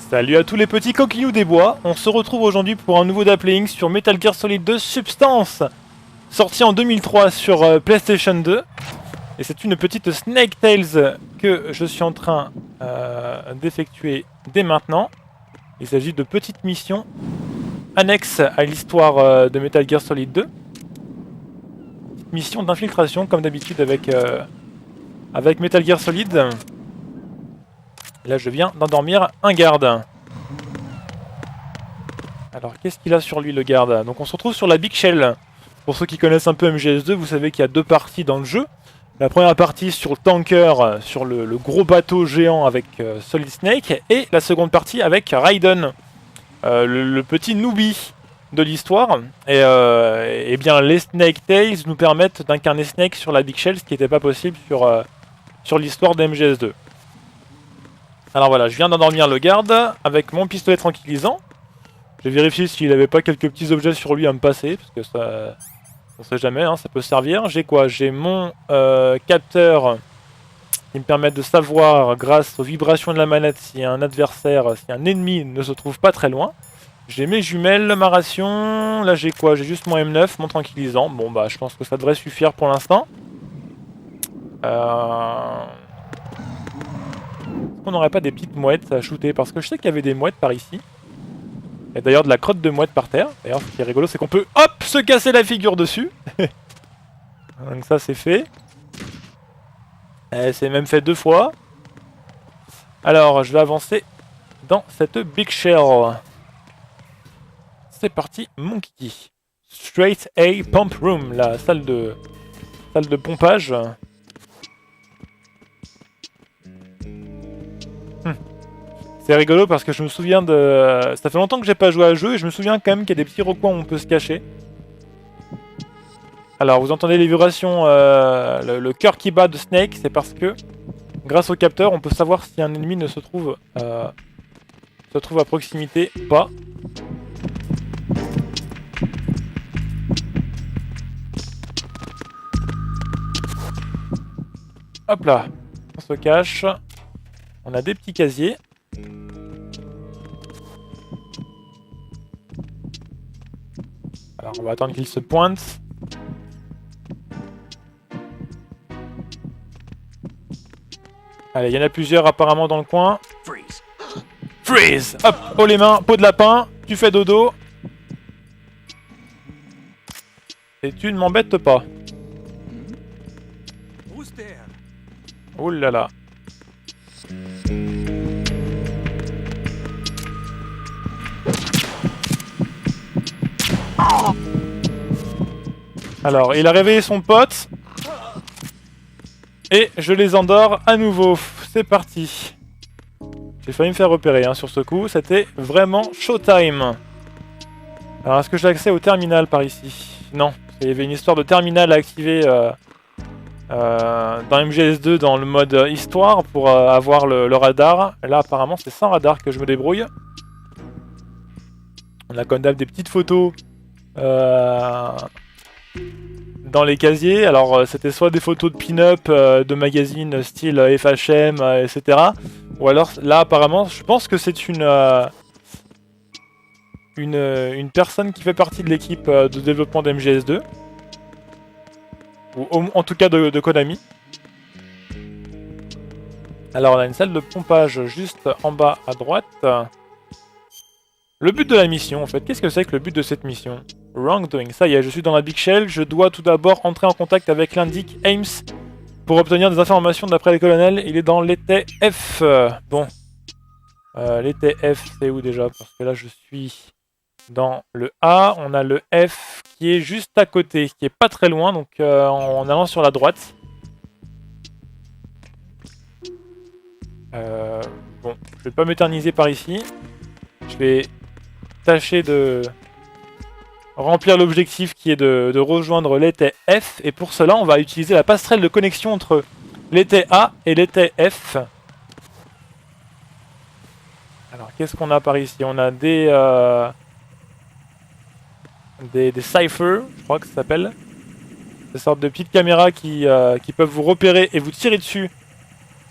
Salut à tous les petits coquillous des bois, on se retrouve aujourd'hui pour un nouveau Dappling sur Metal Gear Solid 2 Substance, sorti en 2003 sur PlayStation 2. Et c'est une petite Snake Tales que je suis en train d'effectuer dès maintenant. Il s'agit de petites missions annexes à l'histoire de Metal Gear Solid 2. Mission d'infiltration comme d'habitude avec Metal Gear Solid. Là je viens d'endormir un garde. Alors qu'est-ce qu'il a sur lui le garde? Donc on se retrouve sur la Big Shell. Pour ceux qui connaissent un peu MGS2, vous savez qu'il y a deux parties dans le jeu. La première partie sur le tanker, sur le gros bateau géant avec Solid Snake. Et la seconde partie avec Raiden, le petit newbie de l'histoire. Et bien les Snake Tales nous permettent d'incarner Snake sur la Big Shell, ce qui n'était pas possible sur l'histoire de MGS2. Alors voilà, je viens d'endormir le garde avec mon pistolet tranquillisant. J'ai vérifié s'il n'avait pas quelques petits objets sur lui à me passer, parce que ça... on sait jamais, hein, ça peut servir. J'ai quoi? J'ai mon capteur qui me permet de savoir, grâce aux vibrations de la manette, si un adversaire, si un ennemi ne se trouve pas très loin. J'ai mes jumelles, ma ration. Là j'ai quoi? J'ai juste mon M9, mon tranquillisant. Bon bah je pense que ça devrait suffire pour l'instant. Est-ce qu'on n'aurait pas des petites mouettes à shooter? Parce que je sais qu'il y avait des mouettes par ici. Et d'ailleurs de la crotte de mouette par terre. D'ailleurs ce qui est rigolo c'est qu'on peut hop se casser la figure dessus. Donc ça c'est fait. C'est même fait 2 fois. Alors je vais avancer dans cette Big Shell. C'est parti mon kiki. Straight A Pump Room, la salle de pompage. C'est rigolo parce que je me souviens de... Ça fait longtemps que j'ai pas joué à jeu et je me souviens quand même qu'il y a des petits recoins où on peut se cacher. Alors vous entendez les vibrations, le cœur qui bat de Snake, c'est parce que grâce au capteur on peut savoir si un ennemi ne se trouve à proximité ou pas. Hop là, on se cache. On a des petits casiers. Alors on va attendre qu'il se pointe. Allez, il y en a plusieurs apparemment dans le coin. Freeze! Hop, haut les mains, peau de lapin, tu fais dodo. Et tu ne m'embêtes pas. Ouh là là. Alors, il a réveillé son pote. Et je les endors à nouveau. C'est parti. J'ai failli me faire repérer hein, sur ce coup. C'était vraiment showtime. Alors, est-ce que j'ai accès au terminal par ici? Non. Il y avait une histoire de terminal à activer dans MGS2 dans le mode histoire pour avoir le radar. Et là, apparemment, c'est sans radar que je me débrouille. On a comme d'hab des petites photos dans les casiers. Alors c'était soit des photos de pin-up de magazines style FHM, etc. Ou alors là apparemment je pense que c'est une personne qui fait partie de l'équipe de développement de MGS2. Ou en tout cas de Konami. Alors on a une salle de pompage juste en bas à droite. Le but de la mission en fait, qu'est-ce que c'est que le but de cette mission? Wrongdoing, ça y est, je suis dans la Big Shell, je dois tout d'abord entrer en contact avec l'indic Ames pour obtenir des informations d'après les colonels. Il est dans l'ETF. Bon, l'ETF c'est où déjà? Parce que là je suis dans le A, on a le F qui est juste à côté, qui est pas très loin, donc en allant sur la droite. Bon, je vais pas m'éterniser par ici. Je vais tâcher de remplir l'objectif qui est de rejoindre l'ETF. Et pour cela, on va utiliser la passerelle de connexion entre l'ETA et l'ETF. Alors qu'est-ce qu'on a par ici? On a des ciphers, je crois que ça s'appelle. Des sortes de petites caméras qui peuvent vous repérer et vous tirer dessus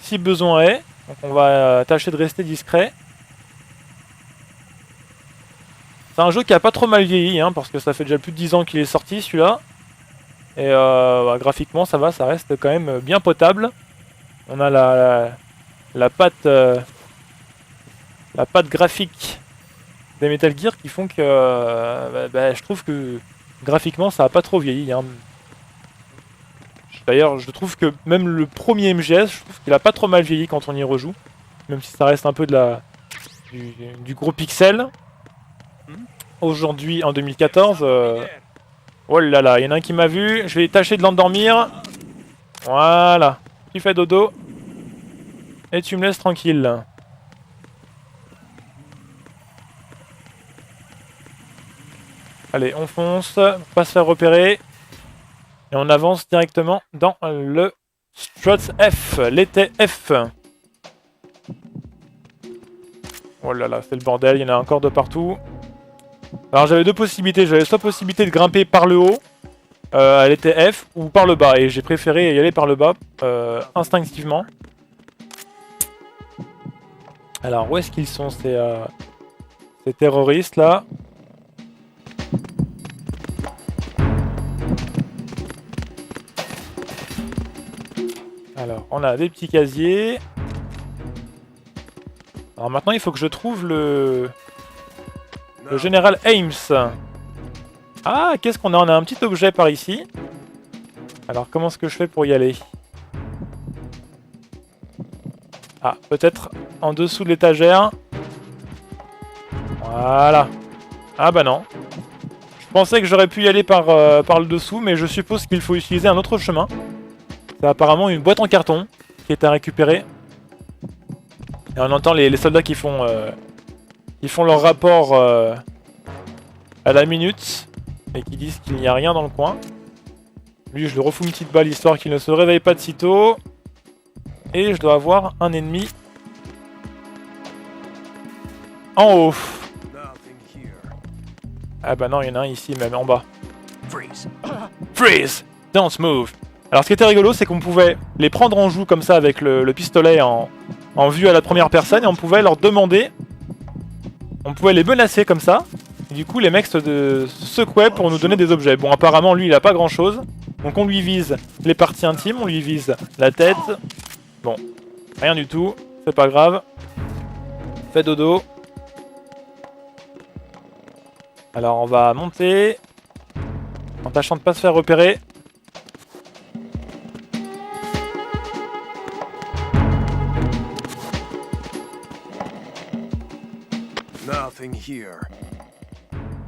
si besoin est. Donc on va tâcher de rester discret. C'est un jeu qui a pas trop mal vieilli, hein, parce que ça fait déjà plus de 10 ans qu'il est sorti celui-là. Et graphiquement ça va, ça reste quand même bien potable. On a la patte graphique des Metal Gear qui font que je trouve que graphiquement ça a pas trop vieilli, hein. D'ailleurs je trouve que même le premier MGS, je trouve qu'il a pas trop mal vieilli quand on y rejoue. Même si ça reste un peu du gros pixel. Aujourd'hui en 2014, oh là là, il y en a un qui m'a vu, je vais tâcher de l'endormir. Voilà, tu fais dodo. Et tu me laisses tranquille. Allez, on fonce, pour pas se faire repérer. Et on avance directement dans le Struts F, l'été F. Oh là là, c'est le bordel, il y en a encore de partout. Alors j'avais deux possibilités, j'avais soit possibilité de grimper par le haut, à l'été F, ou par le bas. Et j'ai préféré y aller par le bas, instinctivement. Alors où est-ce qu'ils sont ces terroristes là? Alors, on a des petits casiers. Alors maintenant, il faut que je trouve le général Ames. Ah, qu'est-ce qu'on a? On a un petit objet par ici. Alors, comment est-ce que je fais pour y aller? Ah, peut-être en dessous de l'étagère. Voilà. Ah bah non. Je pensais que j'aurais pu y aller par le dessous, mais je suppose qu'il faut utiliser un autre chemin. C'est apparemment une boîte en carton qui est à récupérer. Et on entend les soldats qui font leur rapport à la minute et qui disent qu'il n'y a rien dans le coin. Lui, je le refous une petite balle histoire qu'il ne se réveille pas de sitôt. Et je dois avoir un ennemi en haut. Ah bah non, il y en a un ici même, en bas. Freeze! Freeze! Don't move! Alors ce qui était rigolo, c'est qu'on pouvait les prendre en joue comme ça avec le pistolet en vue à la première personne et on pouvait leur demander, on pouvait les menacer comme ça. Et du coup les mecs se secouaient pour nous donner des objets. Bon apparemment lui il a pas grand chose, donc on lui vise les parties intimes, on lui vise la tête. Bon, rien du tout, c'est pas grave. Fais dodo. Alors on va monter, en tâchant de pas se faire repérer.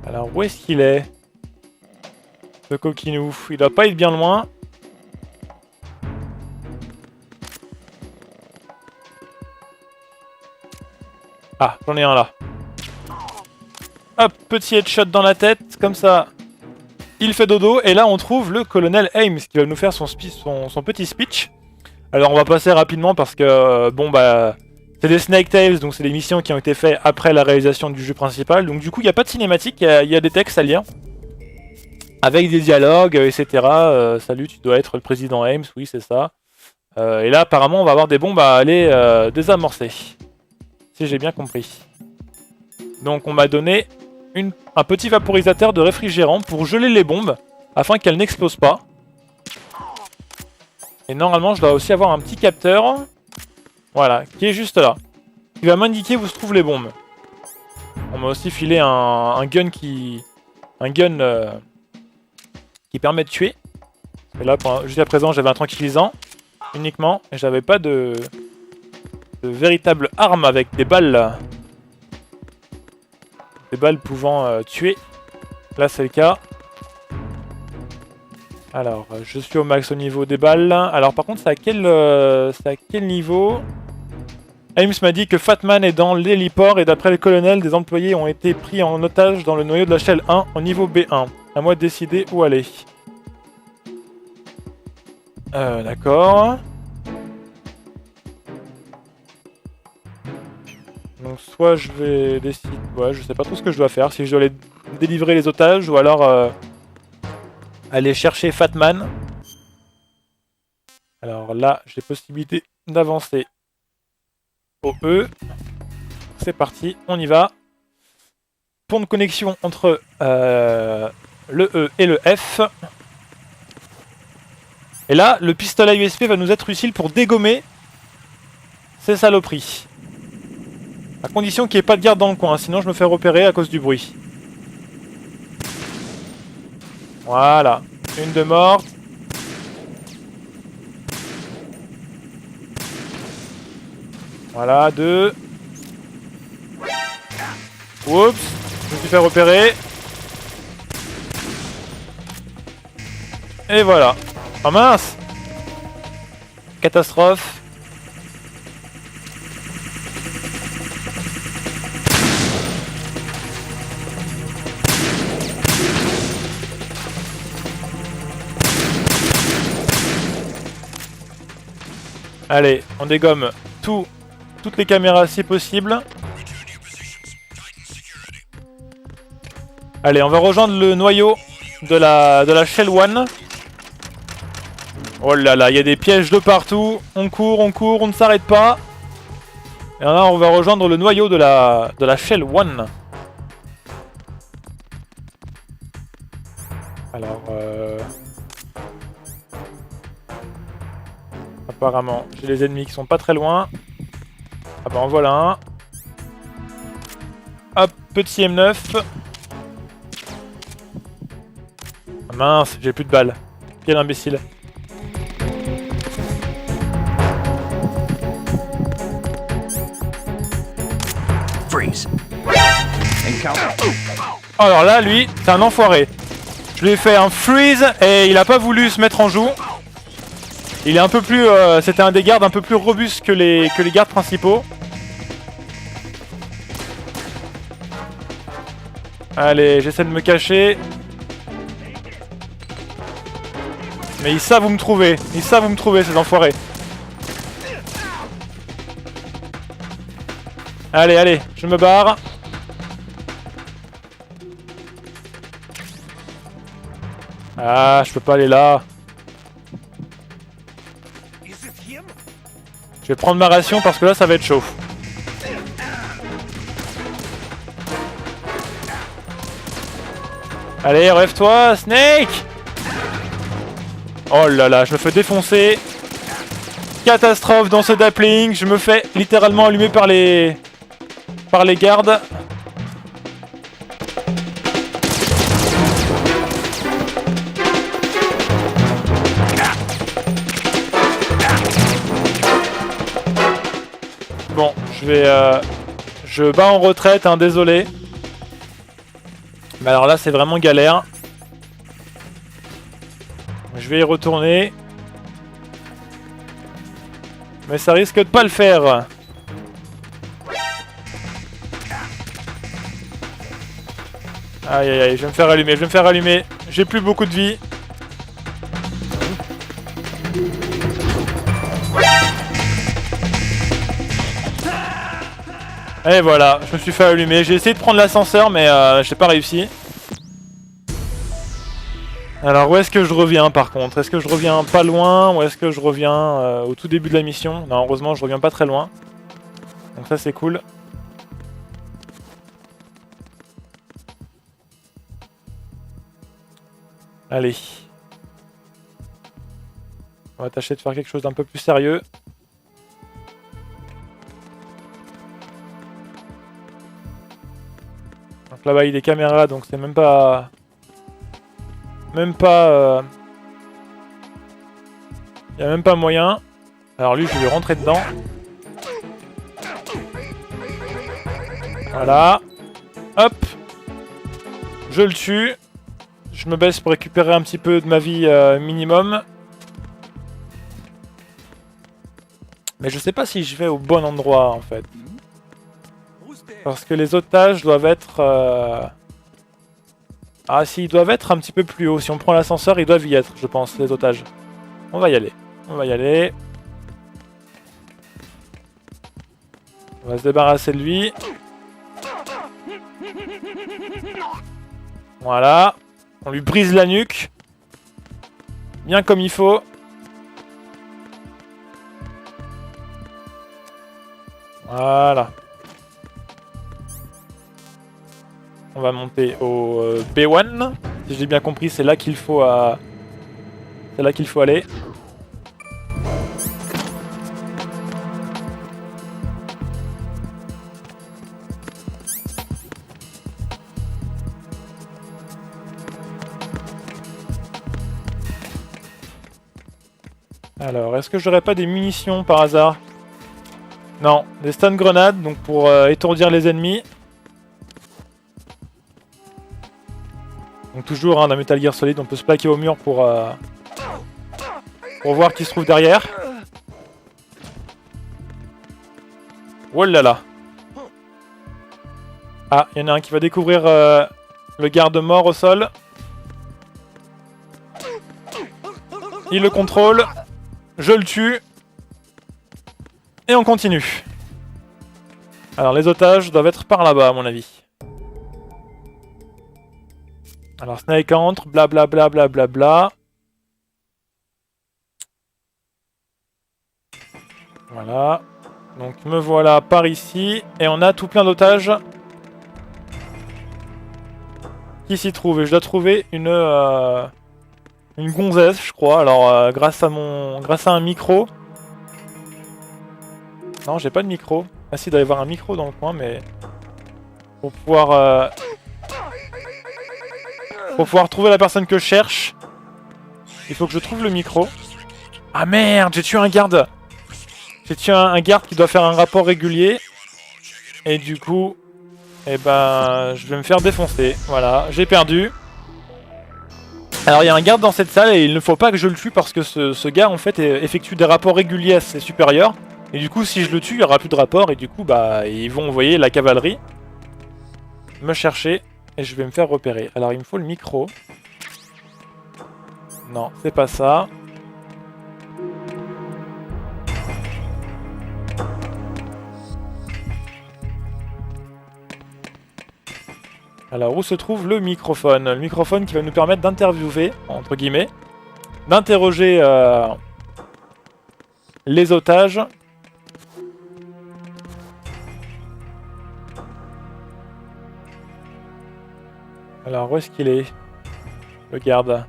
Alors où est-ce qu'il est, ce coquinou? Il doit pas être bien loin. Ah, j'en ai un là. Hop, petit headshot dans la tête, comme ça. Il fait dodo, et là on trouve le colonel Ames qui va nous faire son petit speech. Alors on va passer rapidement parce que, bon bah... c'est des Snake Tales, donc c'est des missions qui ont été faites après la réalisation du jeu principal. Donc du coup, il n'y a pas de cinématique, il y a des textes à lire. Avec des dialogues, etc. Salut, tu dois être le président Ames, oui c'est ça. Et là, apparemment, on va avoir des bombes à aller désamorcer. Si j'ai bien compris. Donc on m'a donné un petit vaporisateur de réfrigérant pour geler les bombes, afin qu'elles n'explosent pas. Et normalement, je dois aussi avoir un petit capteur... voilà, qui est juste là. Il va m'indiquer où se trouvent les bombes. On m'a aussi filé un gun qui... qui permet de tuer. Et là, jusqu'à présent, j'avais un tranquillisant. Uniquement. Et j'avais pas de véritable arme avec des balles. Des balles pouvant tuer. Là, c'est le cas. Alors, je suis au max au niveau des balles. Alors, par contre, c'est à quel niveau? Ames m'a dit que Fatman est dans l'héliport et d'après le colonel, des employés ont été pris en otage dans le noyau de la Shell 1 au niveau B1. À moi de décider où aller. D'accord. Donc soit je vais décider... Ouais, je sais pas trop ce que je dois faire. Si je dois aller délivrer les otages ou alors aller chercher Fatman. Alors là, j'ai possibilité d'avancer au E. C'est parti, on y va. Pont de connexion entre le E et le F. Et là, le pistolet USP va nous être utile pour dégommer ces saloperies. À condition qu'il n'y ait pas de garde dans le coin, sinon je me fais repérer à cause du bruit. Voilà, une de morte. Voilà, 2. Oups, je me suis fait repérer. Et voilà. Oh mince! Catastrophe. Allez, on dégomme toutes les caméras si possible. Allez, on va rejoindre le noyau de la Shell One. Oh là là, il y a des pièges de partout. On court, on ne s'arrête pas. Et là, on va rejoindre le noyau de la Shell One. Alors, apparemment, j'ai les ennemis qui sont pas très loin. Ah bah en voilà un. Hop, petit M9. Ah mince, j'ai plus de balles. Quel imbécile. Freeze. Alors là, lui, c'est un enfoiré. Je lui ai fait un freeze et il a pas voulu se mettre en joue. Il est un peu plus... c'était un des gardes un peu plus robuste que les gardes principaux. Allez, j'essaie de me cacher. Mais ils savent où me trouver. Ils savent où me trouver, ces enfoirés. Allez, allez, je me barre. Ah, je peux pas aller là. Je vais prendre ma ration parce que là, ça va être chaud. Allez, relève-toi, Snake! Oh là là, je me fais défoncer. Catastrophe dans ce dappling. Je me fais littéralement allumer par les gardes. Bon, je bats en retraite, hein, désolé. Mais alors là, c'est vraiment galère. Je vais y retourner. Mais ça risque de pas le faire. Aïe aïe aïe, je vais me faire allumer, je vais me faire allumer. J'ai plus beaucoup de vie. Et voilà, je me suis fait allumer. J'ai essayé de prendre l'ascenseur, mais j'ai pas réussi. Alors où est-ce que je reviens par contre? Est-ce que je reviens pas loin ou est-ce que je reviens au tout début de la mission? Non, heureusement je reviens pas très loin. Donc ça c'est cool. Allez. On va tâcher de faire quelque chose d'un peu plus sérieux. Donc là-bas il y a des caméras, donc c'est même pas... il y a même pas moyen. Alors lui, je vais rentrer dedans. Voilà. Hop. Je le tue. Je me baisse pour récupérer un petit peu de ma vie minimum. Mais je sais pas si je vais au bon endroit en fait. Parce que les otages doivent être... Ah si, ils doivent être un petit peu plus haut. Si on prend l'ascenseur, ils doivent y être, je pense, les otages. On va y aller. On va y aller. On va se débarrasser de lui. Voilà. On lui brise la nuque. Bien comme il faut. Voilà. On va monter au B1. Si j'ai bien compris, c'est là qu'il faut, c'est là qu'il faut aller. Alors, est-ce que j'aurais pas des munitions par hasard? Non, des stun grenades, donc pour étourdir les ennemis. Donc toujours dans Metal Gear Solid, on peut se plaquer au mur pour voir qui se trouve derrière. Oh là là. Ah, il y en a un qui va découvrir le garde mort au sol. Il le contrôle. Je le tue. Et on continue. Alors les otages doivent être par là-bas à mon avis. Alors Snake entre, blablabla, blablabla. Voilà. Donc me voilà par ici. Et on a tout plein d'otages qui s'y trouvent. Et je dois trouver une gonzesse, je crois. Alors grâce à un micro. Non, j'ai pas de micro. Ah si, il doit y avoir un micro dans le coin, mais... Pour pouvoir trouver la personne que je cherche, il faut que je trouve le micro. Ah merde, j'ai tué un garde. J'ai tué un garde qui doit faire un rapport régulier. Et du coup, eh ben, je vais me faire défoncer. Voilà, j'ai perdu. Alors il y a un garde dans cette salle et il ne faut pas que je le tue parce que ce gars en fait effectue des rapports réguliers à ses supérieurs. Et du coup, si je le tue, il n'y aura plus de rapport et du coup, bah, ils vont envoyer la cavalerie me chercher et je vais me faire repérer. Alors il me faut le micro. Non, c'est pas ça. Alors où se trouve le microphone? Le microphone qui va nous permettre d'interviewer, entre guillemets, d'interroger les otages. Alors où est-ce qu'il est? Le garde.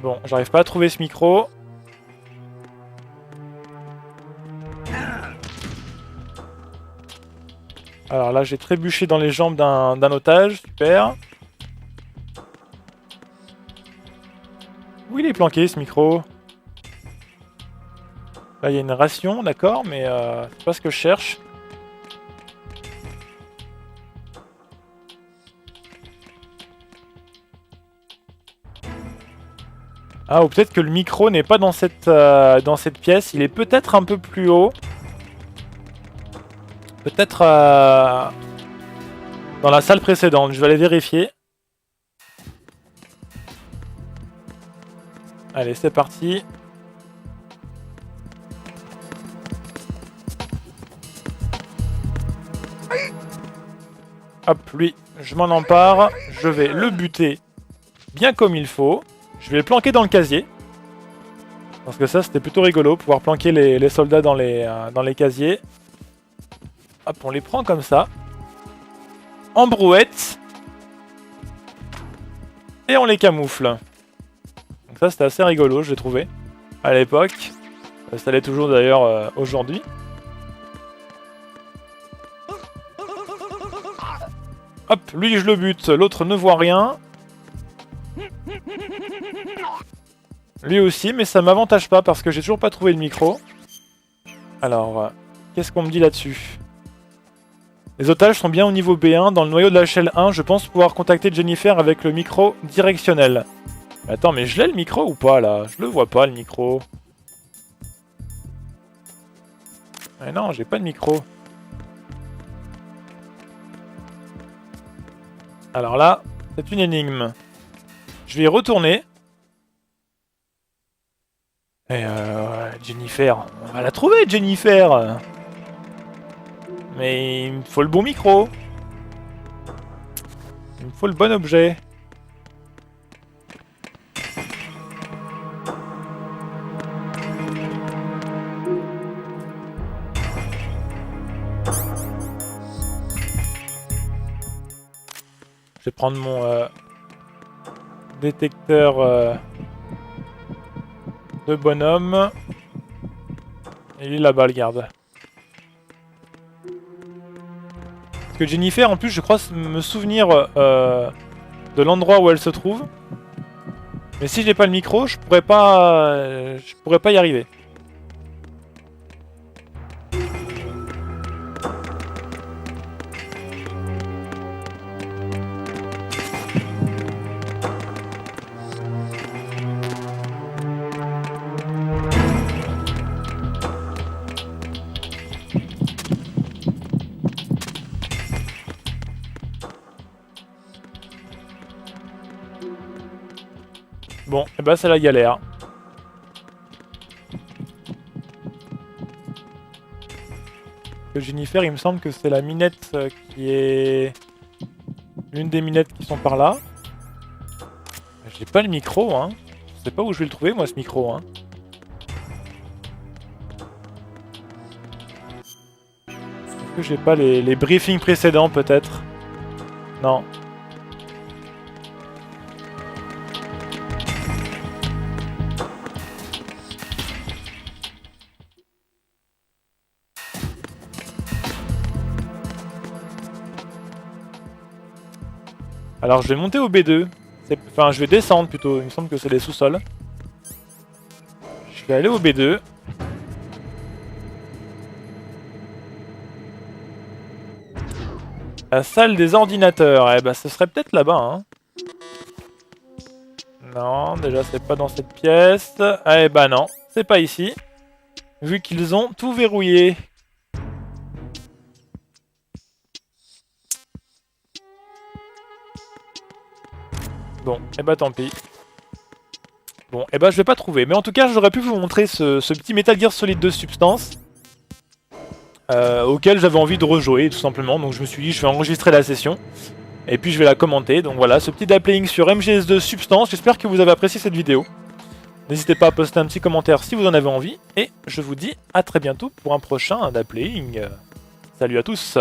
Bon, j'arrive pas à trouver ce micro. Alors là, j'ai trébuché dans les jambes d'un otage. Super. Où il est planqué, ce micro? Là, il y a une ration, d'accord, mais c'est pas ce que je cherche. Ah, ou peut-être que le micro n'est pas dans cette pièce. Il est peut-être un peu plus haut. Peut-être dans la salle précédente. Je vais aller vérifier. Allez, c'est parti. Hop, lui, je m'en empare. Je vais le buter bien comme il faut. Je vais le planquer dans le casier. Parce que ça, c'était plutôt rigolo, pouvoir planquer les soldats dans les casiers. Hop, on les prend comme ça. En brouette. Et on les camoufle. Donc ça, c'était assez rigolo, j'ai trouvé. À l'époque. Ça l'est toujours d'ailleurs aujourd'hui. Hop, lui je le bute, l'autre ne voit rien. Lui aussi, mais ça m'avantage pas parce que j'ai toujours pas trouvé le micro. Alors, qu'est-ce qu'on me dit là-dessus? Les otages sont bien au niveau B1. Dans le noyau de la Shell 1, je pense pouvoir contacter Jennifer avec le micro directionnel. Mais attends, mais je l'ai le micro ou pas là? Je le vois pas le micro. Mais non, j'ai pas de micro. Alors là, c'est une énigme. Je vais y retourner. Et Jennifer, on va la trouver Jennifer. Mais il me faut le bon micro. Il me faut le bon objet. Je vais prendre mon détecteur de bonhomme. Et il est là-bas, le garde. Parce que Jennifer, en plus, je crois me souvenir de l'endroit où elle se trouve. Mais si j'ai pas le micro, je pourrais pas y arriver. Bon, et bah c'est la galère. Que Jennifer, il me semble que c'est la minette qui est... l'une des minettes qui sont par là. J'ai pas le micro, hein. Je sais pas où je vais le trouver, moi, ce micro, hein. Est-ce que j'ai pas les briefings précédents, peut-être? Non. Alors je vais monter au B2. Enfin, je vais descendre plutôt. Il me semble que c'est les sous-sols. Je vais aller au B2. La salle des ordinateurs. Eh bah, ce serait peut-être là-bas, hein. Non, déjà, c'est pas dans cette pièce. Eh bah non, c'est pas ici. Vu qu'ils ont tout verrouillé. Bon, et bah tant pis. Bon, et bah je vais pas trouver. Mais en tout cas, j'aurais pu vous montrer ce petit Metal Gear Solid 2 Substance. Auquel j'avais envie de rejouer, tout simplement. Donc je me suis dit, je vais enregistrer la session. Et puis je vais la commenter. Donc voilà, ce petit playing sur MGS2 Substance. J'espère que vous avez apprécié cette vidéo. N'hésitez pas à poster un petit commentaire si vous en avez envie. Et je vous dis à très bientôt pour un prochain playing. Salut à tous!